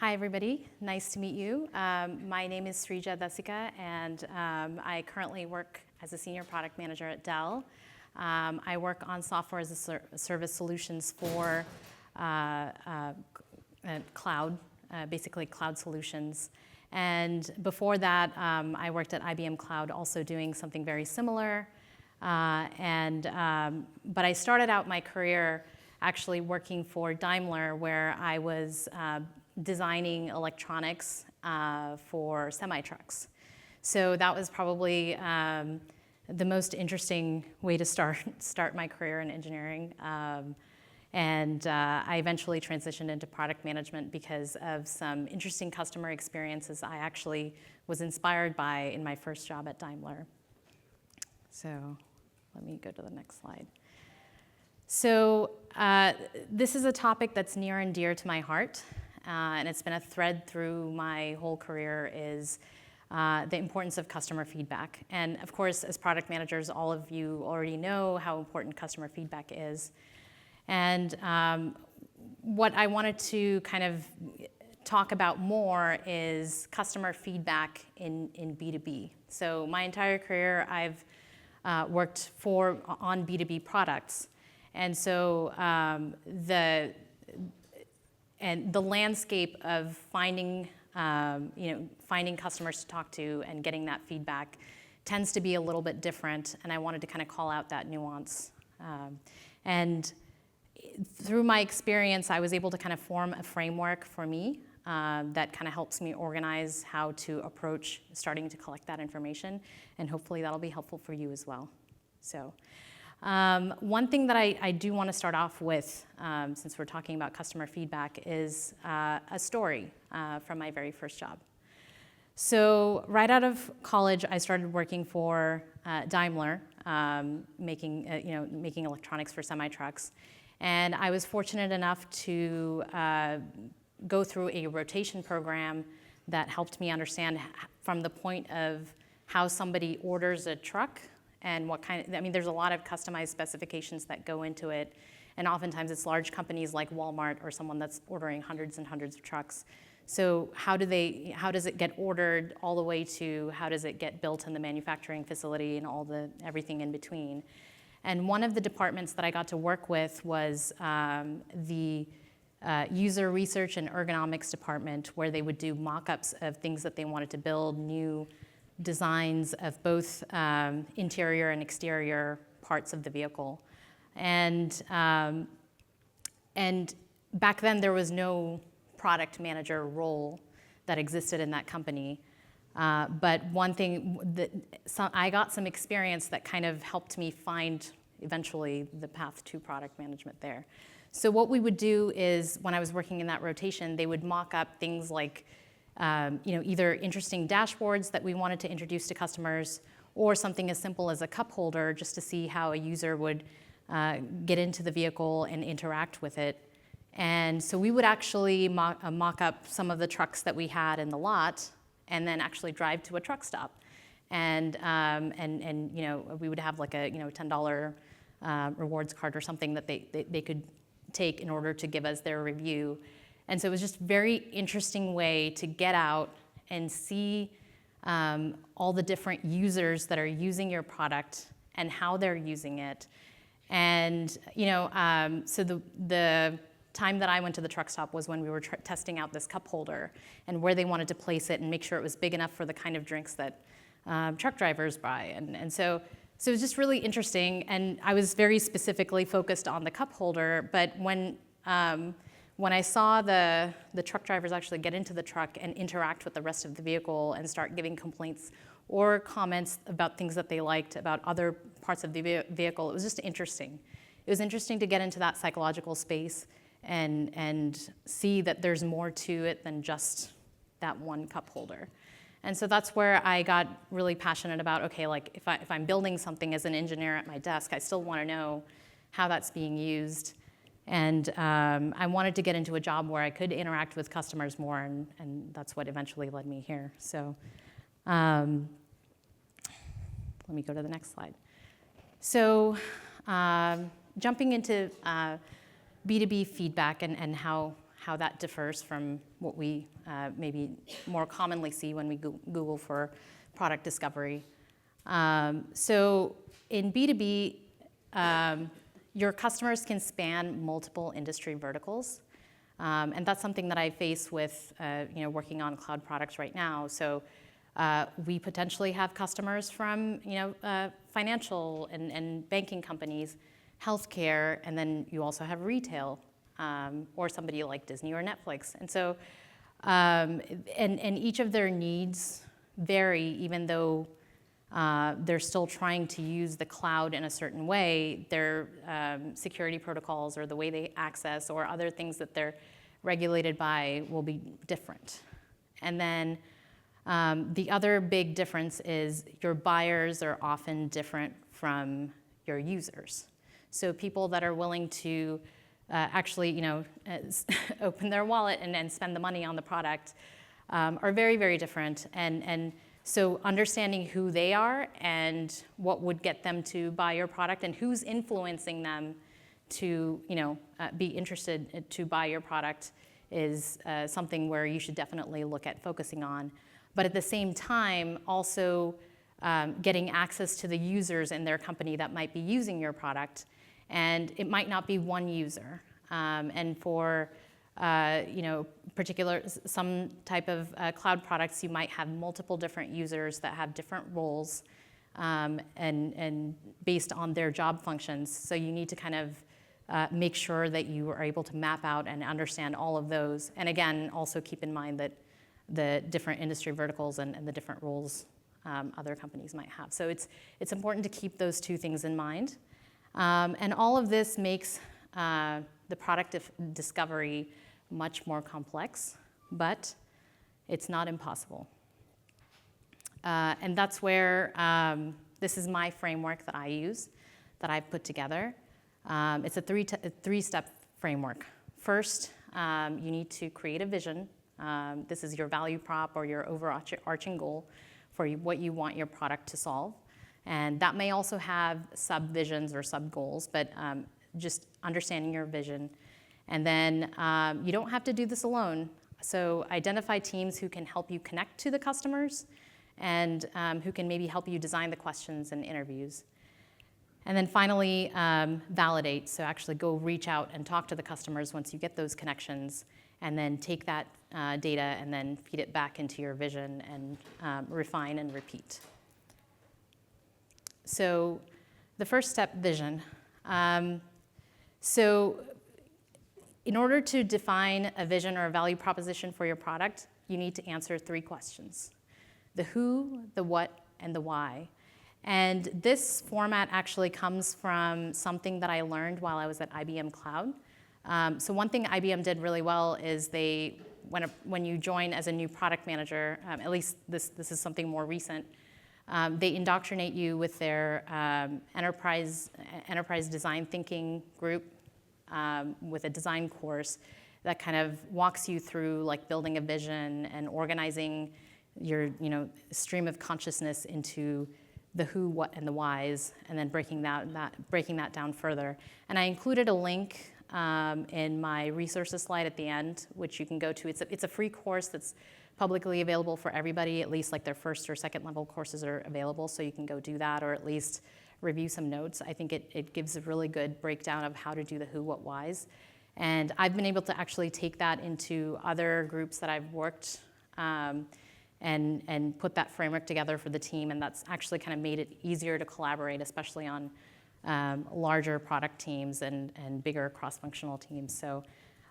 Hi, everybody. Nice to meet you. My name is Srija Desika, and I currently work as a senior product manager at Dell. I work on software as a service solutions for cloud, basically cloud solutions. And before that, I worked at IBM Cloud, also doing something very similar. But I started out my career actually working for Daimler, where I was designing electronics for semi-trucks. So that was probably the most interesting way to start my career in engineering. I eventually transitioned into product management because of some interesting customer experiences I actually was inspired by in my first job at Daimler. So let me go to the next slide. So this is a topic that's near and dear to my heart, and it's been a thread through my whole career, is the importance of customer feedback. And of course, as product managers, all of you already know how important customer feedback is. And what I wanted to kind of talk about more is customer feedback in B2B. So my entire career, I've worked on B2B products. And so the landscape of finding customers to talk to and getting that feedback tends to be a little bit different. And I wanted to kind of call out that nuance. And through my experience, I was able to kind of form a framework for me that kind of helps me organize how to approach starting to collect that information. And hopefully that'll be helpful for you as well. So. One thing that I do want to start off with, since we're talking about customer feedback, is a story from my very first job. So right out of college, I started working for Daimler, making electronics for semi-trucks. And I was fortunate enough to go through a rotation program that helped me understand from the point of how somebody orders a truck and what kind of, there's a lot of customized specifications that go into it. And oftentimes it's large companies like Walmart or someone that's ordering hundreds and hundreds of trucks. So how does it get ordered all the way to how does it get built in the manufacturing facility and everything in between? And one of the departments that I got to work with was the user research and ergonomics department, where they would do mock-ups of things that they wanted to build, new designs of both interior and exterior parts of the vehicle. And back then there was no product manager role that existed in that company. But one thing, I got some experience that kind of helped me find eventually the path to product management there. So what we would do is, when I was working in that rotation, they would mock up things like either interesting dashboards that we wanted to introduce to customers, or something as simple as a cup holder, just to see how a user would get into the vehicle and interact with it. And so we would actually mock up some of the trucks that we had in the lot, and then actually drive to a truck stop. And we would have like a $10 rewards card or something that they could take in order to give us their review. And so it was just a very interesting way to get out and see all the different users that are using your product and how they're using it. And so the time that I went to the truck stop was when we were testing out this cup holder and where they wanted to place it and make sure it was big enough for the kind of drinks that truck drivers buy. And so it was just really interesting. And I was very specifically focused on the cup holder. But when I saw the truck drivers actually get into the truck and interact with the rest of the vehicle and start giving complaints or comments about things that they liked about other parts of the vehicle, it was just interesting. It was interesting to get into that psychological space and see that there's more to it than just that one cup holder. And so that's where I got really passionate about, okay, like if I'm building something as an engineer at my desk, I still want to know how that's being used. And I wanted to get into a job where I could interact with customers more, and that's what eventually led me here. So let me go to the next slide. So jumping into B2B feedback and how how that differs from what we maybe more commonly see when we Google for product discovery. So in B2B, your customers can span multiple industry verticals. And that's something that I face with working on cloud products right now. So we potentially have customers from financial and banking companies, healthcare, and then you also have retail, or somebody like Disney or Netflix. And so and each of their needs vary, even though they're still trying to use the cloud in a certain way. Their security protocols or the way they access or other things that they're regulated by will be different. And then the other big difference is your buyers are often different from your users. So people that are willing to actually open their wallet and spend the money on the product are very, very different. And so understanding who they are and what would get them to buy your product and who's influencing them to be interested to buy your product is something where you should definitely look at focusing on. But at the same time, also getting access to the users in their company that might be using your product. And it might not be one user. And for some type of cloud products, you might have multiple different users that have different roles and based on their job functions. So you need to kind of make sure that you are able to map out and understand all of those. And again, also keep in mind that the different industry verticals and the different roles other companies might have. So it's important to keep those two things in mind. And all of this makes the product discovery much more complex, but it's not impossible. And that's where this is my framework that I use, that I've put together. It's a three-step framework. First, you need to create a vision. This is your value prop or your overarching goal for what you want your product to solve. And that may also have sub-visions or sub-goals, but just understanding your vision. And then you don't have to do this alone. So identify teams who can help you connect to the customers and who can maybe help you design the questions and interviews. And then finally, validate. So actually go reach out and talk to the customers once you get those connections, and then take that data and then feed it back into your vision and refine and repeat. So the first step, vision. So in order to define a vision or a value proposition for your product, you need to answer three questions: the who, the what, and the why. And this format actually comes from something that I learned while I was at IBM Cloud. So one thing IBM did really well is when you join as a new product manager, at least this is something more recent, they indoctrinate you with their enterprise design thinking group with a design course that kind of walks you through like building a vision and organizing your stream of consciousness into the who, what, and the whys, and then breaking that down further. And I included a link in my resources slide at the end, which you can go to. It's a free course that's publicly available for everybody. At least like their first or second level courses are available, so you can go do that, or at least review some notes. I think it gives a really good breakdown of how to do the who, what, whys. And I've been able to actually take that into other groups that I've worked and put that framework together for the team, and that's actually kind of made it easier to collaborate, especially on larger product teams and bigger cross-functional teams. So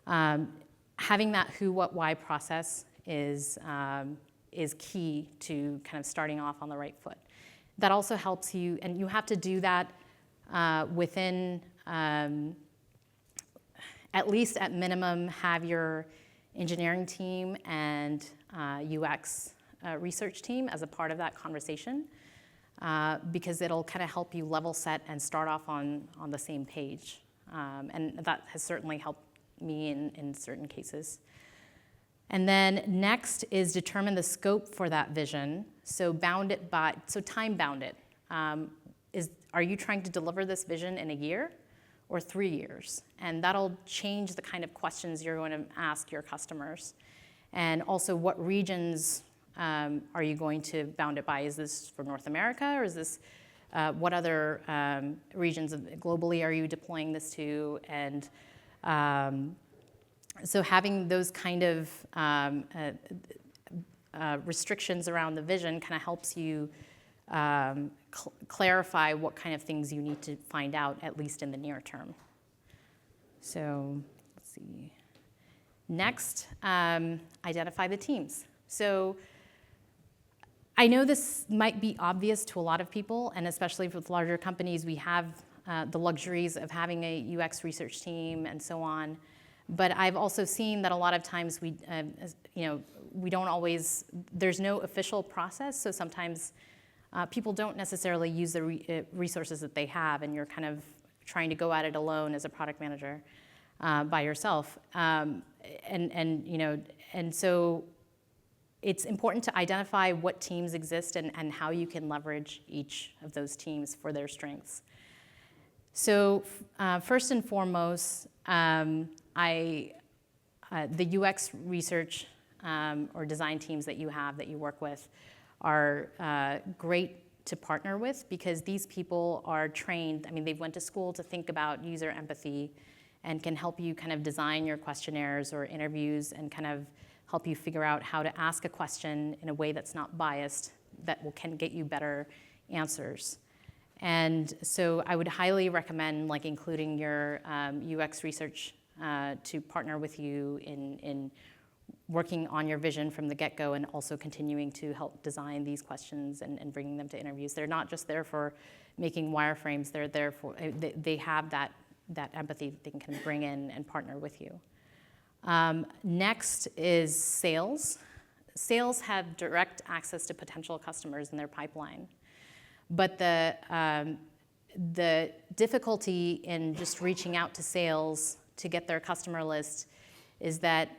having that who, what, why process is key to kind of starting off on the right foot. That also helps you, and you have to do that within, at least at minimum, have your engineering team and UX research team as a part of that conversation, because it'll kind of help you level set and start off on the same page. And that has certainly helped me in certain cases. And then next is determine the scope for that vision. So time bound it. Are you trying to deliver this vision in a year? or 3 years. And that'll change the kind of questions you're going to ask your customers. And also, what regions are you going to bound it by? Is this for North America, or is this what other regions globally are you deploying this to? And so having those kind of restrictions around the vision kind of helps you clarify what kind of things you need to find out, at least in the near term. So let's see. Next, identify the teams. So I know this might be obvious to a lot of people, and especially with larger companies, we have the luxuries of having a UX research team and so on. But I've also seen that a lot of times we don't always, there's no official process, so sometimes people don't necessarily use the resources that they have, and you're kind of trying to go at it alone as a product manager by yourself. And so it's important to identify what teams exist and how you can leverage each of those teams for their strengths. So first and foremost, the UX research or design teams that you have, that you work with, are great to partner with, because these people are trained. I mean, they've went to school to think about user empathy and can help you kind of design your questionnaires or interviews and kind of help you figure out how to ask a question in a way that's not biased, that can get you better answers. And so I would highly recommend including your UX research to partner with you in working on your vision from the get-go, and also continuing to help design these questions and bringing them to interviews. They're not just there for making wireframes, they're there for, they have that empathy that they can kind of bring in and partner with you. Next is sales. Sales have direct access to potential customers in their pipeline. But the difficulty in just reaching out to sales to get their customer list is that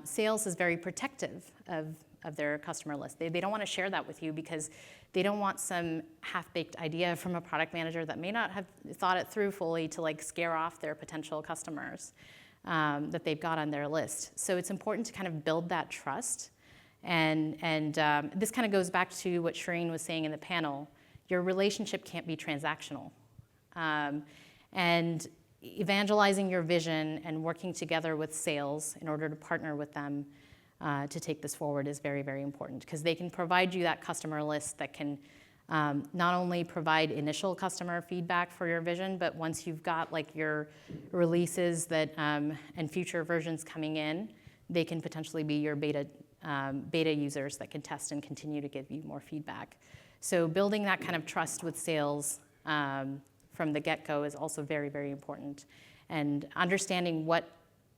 sales is very protective of their customer list. They don't want to share that with you, because they don't want some half-baked idea from a product manager that may not have thought it through fully to scare off their potential customers that they've got on their list. So it's important to kind of build that trust. And this kind of goes back to what Shireen was saying in the panel. Your relationship can't be transactional. And evangelizing your vision and working together with sales in order to partner with them to take this forward is very, very important, because they can provide you that customer list that can not only provide initial customer feedback for your vision, but once you've got your releases that and future versions coming in, they can potentially be your beta users that can test and continue to give you more feedback. So building that kind of trust with sales from the get-go is also very, very important. And understanding what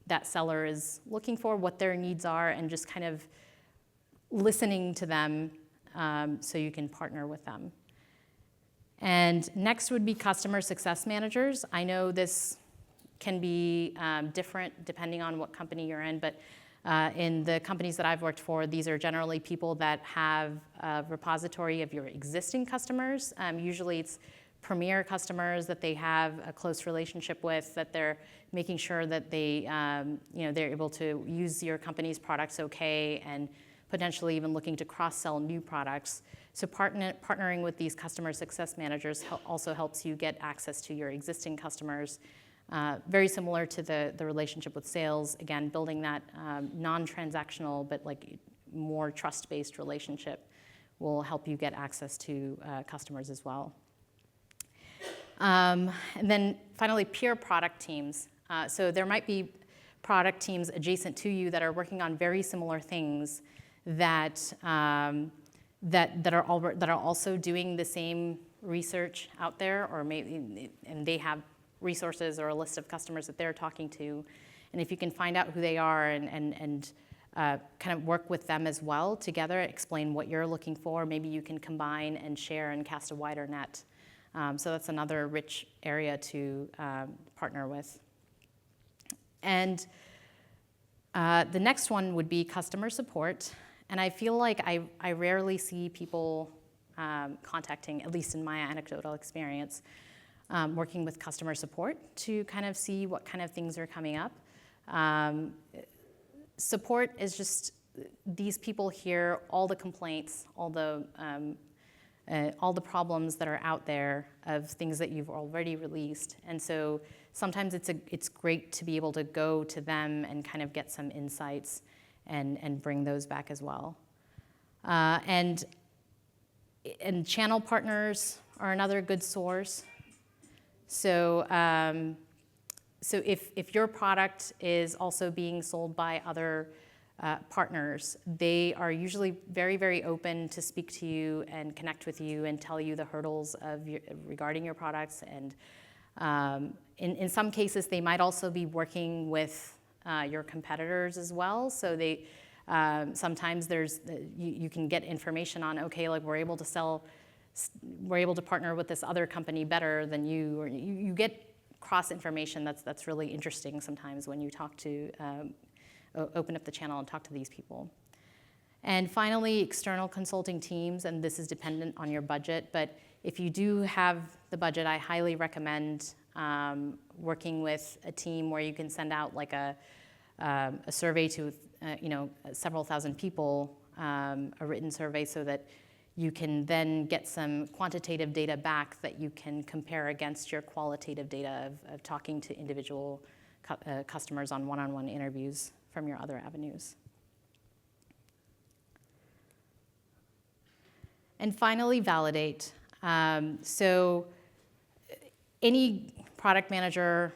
that seller is looking for, what their needs are, and just kind of listening to them so you can partner with them. And next would be customer success managers. I know this can be different depending on what company you're in, but in the companies that I've worked for, these are generally people that have a repository of your existing customers. Usually it's premier customers that they have a close relationship with, that they're making sure that they're able to use your company's products okay, and potentially even looking to cross-sell new products. So partnering with these customer success managers also helps you get access to your existing customers. Very similar to the relationship with sales, again, building that non-transactional but more trust-based relationship will help you get access to customers as well. And then finally, peer product teams. So there might be product teams adjacent to you that are working on very similar things that are also doing the same research out there, or maybe, and they have resources or a list of customers that they're talking to. And if you can find out who they are and kind of work with them as well together, explain what you're looking for, maybe you can combine and share and cast a wider net. So that's another rich area to partner with. And the next one would be customer support. And I feel like I rarely see people contacting, at least in my anecdotal experience, working with customer support to kind of see what kind of things are coming up. Support is just, these people hear all the complaints, all the problems that are out there of things that you've already released. And so sometimes it's great to be able to go to them and kind of get some insights and bring those back as well. And channel partners are another good source. So, so if your product is also being sold by other partners, they are usually very, very open to speak to you and connect with you and tell you the hurdles regarding your products. And in some cases, they might also be working with your competitors as well. So they sometimes you can get information on, okay, like we're able to partner with this other company better than you, or you get cross information that's really interesting sometimes when you talk to open up the channel and talk to these people. And finally, external consulting teams, and this is dependent on your budget, but if you do have the budget, I highly recommend working with a team where you can send out like a survey to several thousand people, a written survey, so that you can then get some quantitative data back that you can compare against your qualitative data of talking to individual customers on one-on-one interviews from your other avenues. And finally, validate. So any product manager,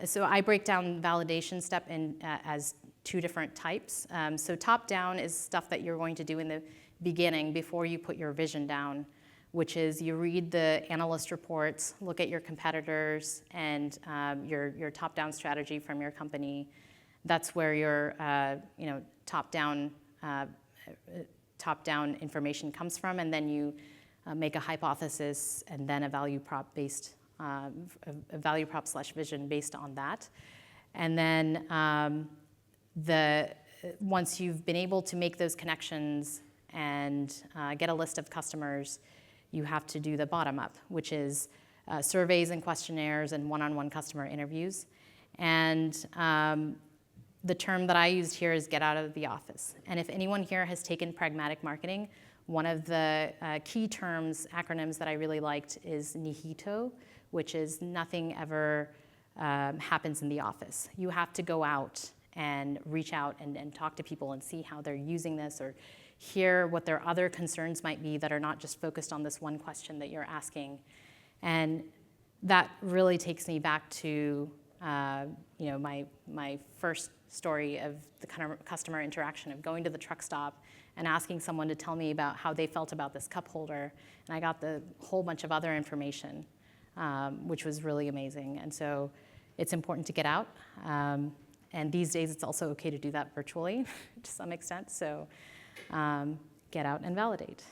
so I break down validation step as two different types. So top-down is stuff that you're going to do in the beginning before you put your vision down, which is you read the analyst reports, look at your competitors, and your top-down strategy from your company. That's where your top-down information comes from, and then you make a hypothesis and then a value prop / vision based on that. And then once you've been able to make those connections and get a list of customers, you have to do the bottom up, which is surveys and questionnaires and one-on-one customer interviews. And the term that I used here is get out of the office. And if anyone here has taken pragmatic marketing, one of the key terms, acronyms that I really liked is NIHITO, which is nothing ever happens in the office. You have to go out and reach out and talk to people and see how they're using this, or hear what their other concerns might be that are not just focused on this one question that you're asking. And that really takes me back to my first story of the kind of customer interaction of going to the truck stop and asking someone to tell me about how they felt about this cup holder. And I got the whole bunch of other information, which was really amazing. And so it's important to get out. And these days, it's also okay to do that virtually to some extent. So get out and validate.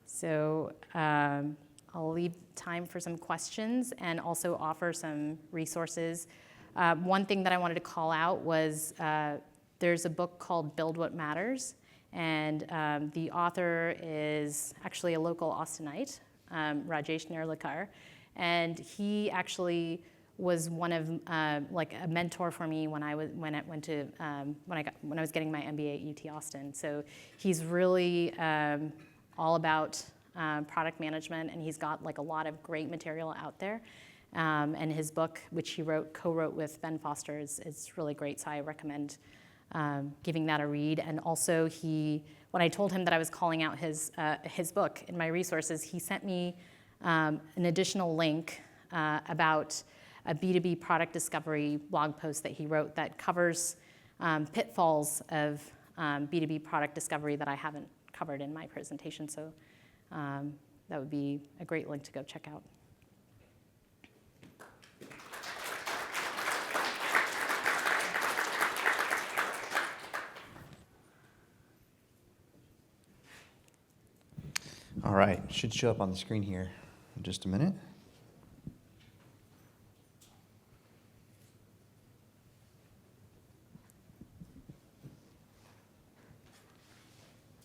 So I'll leave time for some questions and also offer some resources. One thing that I wanted to call out was there's a book called Build What Matters, and the author is actually a local Austinite, Rajesh Nerlikar, and he actually was one of like a mentor for me when I was getting my MBA at UT Austin. So he's really all about product management, and he's got like a lot of great material out there. And his book, which he co-wrote with Ben Foster, is really great. So I recommend giving that a read. And also, when I told him that I was calling out his book in my resources, he sent me an additional link about a B2B product discovery blog post that he wrote that covers pitfalls of B2B product discovery that I haven't covered in my presentation. So that would be a great link to go check out. All right, should show up on the screen here in just a minute.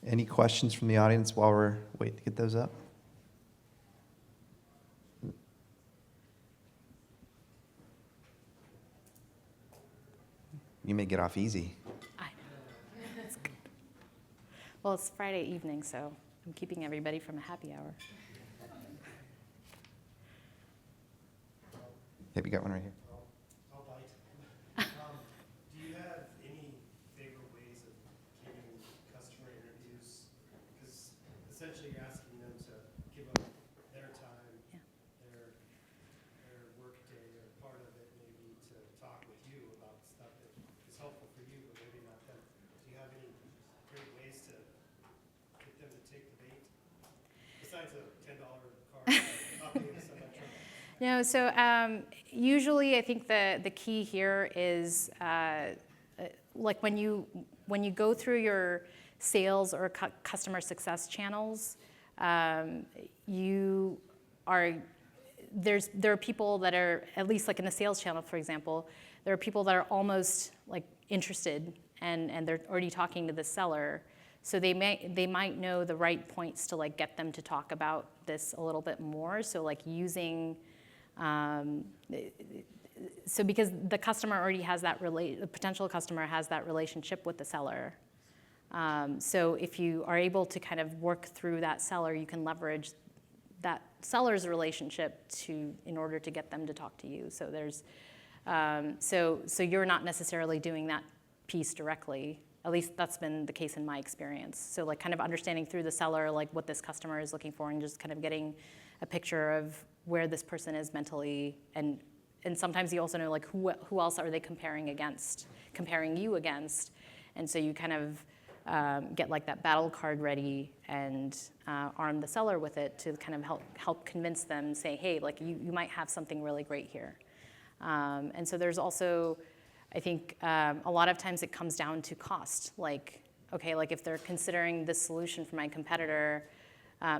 Any questions from the audience while we're waiting to get those up? You may get off easy. I know. That's good. Well, it's Friday evening, so I'm keeping everybody from a happy hour. Yep, you got one right here. I'll bite. Do you have any favorite ways of getting customer interviews? Because essentially you're asking them to give up their time, Yeah. their work day, or part of it maybe to talk with you about stuff that is helpful for you, but maybe not them. Do you have any great ways to get them to take the bait? Besides a $10 card, copy of some extra. No, so usually I think the key here is like when you go through your sales or customer success channels, there are people that are, at least like in the sales channel, for example, there are people that are almost like interested and they're already talking to the seller. So they might know the right points to like get them to talk about this a little bit more. So like using so because the customer already has that the potential customer has that relationship with the seller. So if you are able to kind of work through that seller, you can leverage that seller's relationship in order to get them to talk to you. So there's so you're not necessarily doing that piece directly. At least that's been the case in my experience. So like kind of understanding through the seller like what this customer is looking for and just kind of getting a picture of where this person is mentally, and sometimes you also know like who else are they comparing you against, and so you kind of get like that battle card ready and arm the seller with it to kind of help convince them, say, hey, like you might have something really great here. And so there's also, I think a lot of times it comes down to cost. Like, okay, like if they're considering this solution for my competitor,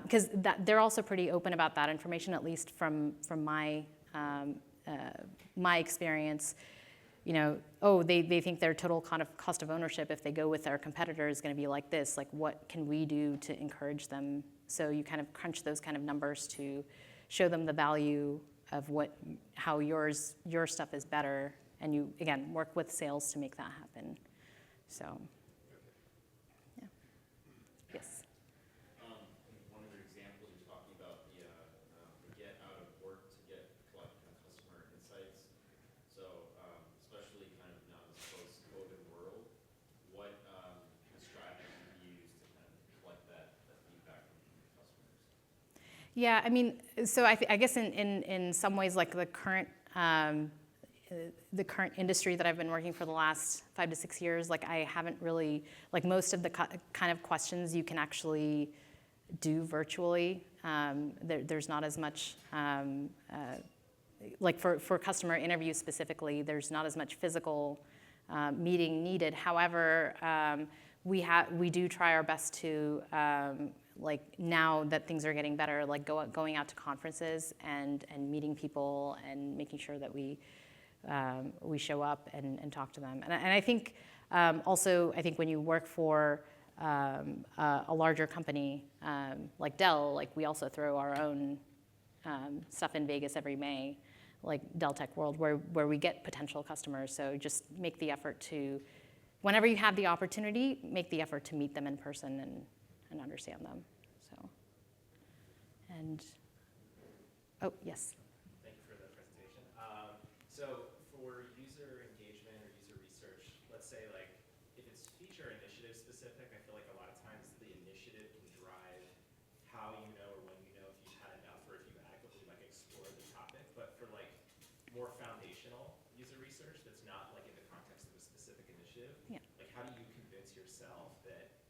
because they're also pretty open about that information, at least from my my experience. You know, oh, they think their total kind of cost of ownership if they go with their competitor is going to be like this. Like, what can we do to encourage them? So you kind of crunch those kind of numbers to show them the value of how your stuff is better, and you again work with sales to make that happen. So, yeah. Yes. One of your examples, you're talking about the get out of work to collect kind of customer insights. So, especially kind of now in this post-COVID world, what kind of strategies do you use to kind of collect that feedback from customers? Yeah, I mean, so I guess in some ways, like the current industry that I've been working for the last 5 to 6 years, like I haven't really, like most of the kind of questions you can actually do virtually. There's not as much, like for customer interviews specifically, there's not as much physical meeting needed. However, we do try our best to, like now that things are getting better, like going out to conferences and meeting people and making sure that we show up and talk to them. And I think also, I think when you work for a larger company like Dell, like we also throw our own stuff in Vegas every May, like Dell Tech World, where we get potential customers. So just make the effort to, whenever you have the opportunity, make the effort to meet them in person and understand them. So, and, oh, yes. Thank you for the presentation. So for user engagement or user research, let's say like if it's feature initiative specific, I feel like a lot of times the initiative can drive how you know or when you know if you've had enough or if you've adequately like explored the topic. But for like more foundational user research that's not like in the context of a specific initiative, Yeah. like how do you convince yourself that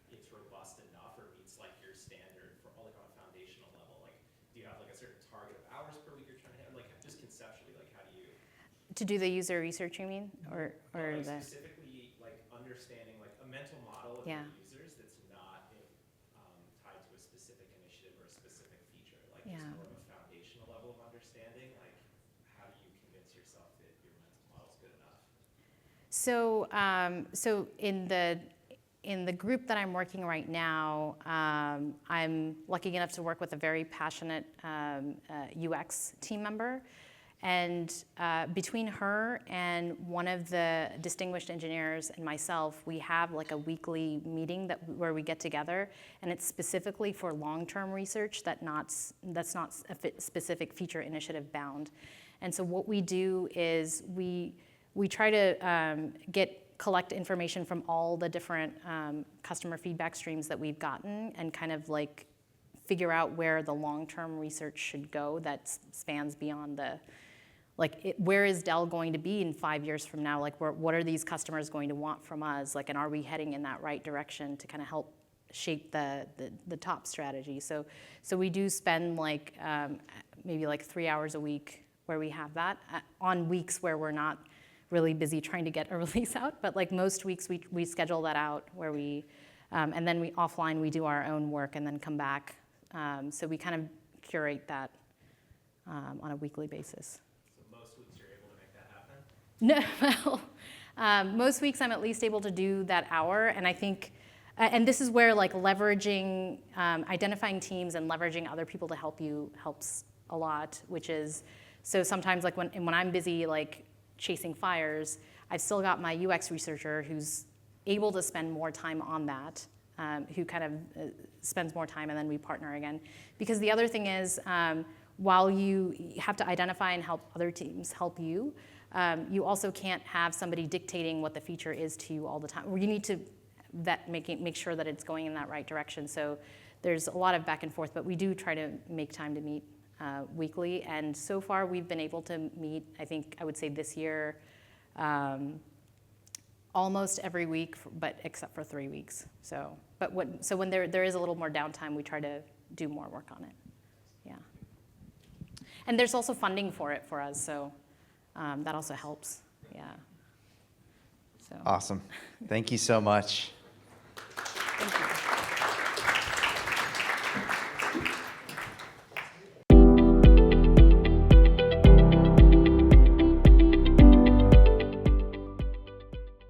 it's robust enough or meets like your standard for like on a foundational level? Like do you have like a certain target of hours per week you're trying to hit? Like just conceptually, like how do you To do the user research, you mean, or like the? specifically like understanding like a mental model of Yeah. your users that's not tied to a specific initiative or a specific feature, like Yeah. just more of a foundational level of understanding. Like how do you convince yourself that your mental model is good enough? So, so in the group that I'm working right now, I'm lucky enough to work with a very passionate UX team member, And between her and one of the distinguished engineers and myself, we have like a weekly meeting where we get together, and it's specifically for long-term research that's not a specific feature initiative bound. And so what we do is we try to collect information from all the different customer feedback streams that we've gotten and kind of like figure out where the long-term research should go that spans beyond the, where is Dell going to be in 5 years from now? Like, what are these customers going to want from us? Like, and are we heading in that right direction to kind of help shape the top strategy? So we do spend maybe 3 hours a week where we have that on weeks where we're not really busy trying to get a release out. But like most weeks, we schedule that out where we, and then offline we do our own work and then come back. So we kind of curate that on a weekly basis. So most weeks you're able to make that happen? No, well, most weeks I'm at least able to do that hour, and I think, and this is where like leveraging, identifying teams and leveraging other people to help you helps a lot, which is, so sometimes like when I'm busy like chasing fires, I've still got my UX researcher who's able to spend more time on that, who kind of spends more time, and then we partner again. Because the other thing is, while you have to identify and help other teams help you, you also can't have somebody dictating what the feature is to you all the time. You need to make sure that it's going in that right direction. So there's a lot of back and forth, but we do try to make time to meet weekly. And so far we've been able to meet, I would say this year, almost every week, but except for 3 weeks. So when there is a little more downtime, we try to do more work on it. Yeah. And there's also funding for it for us, so that also helps. Yeah. So. Awesome. Thank you so much.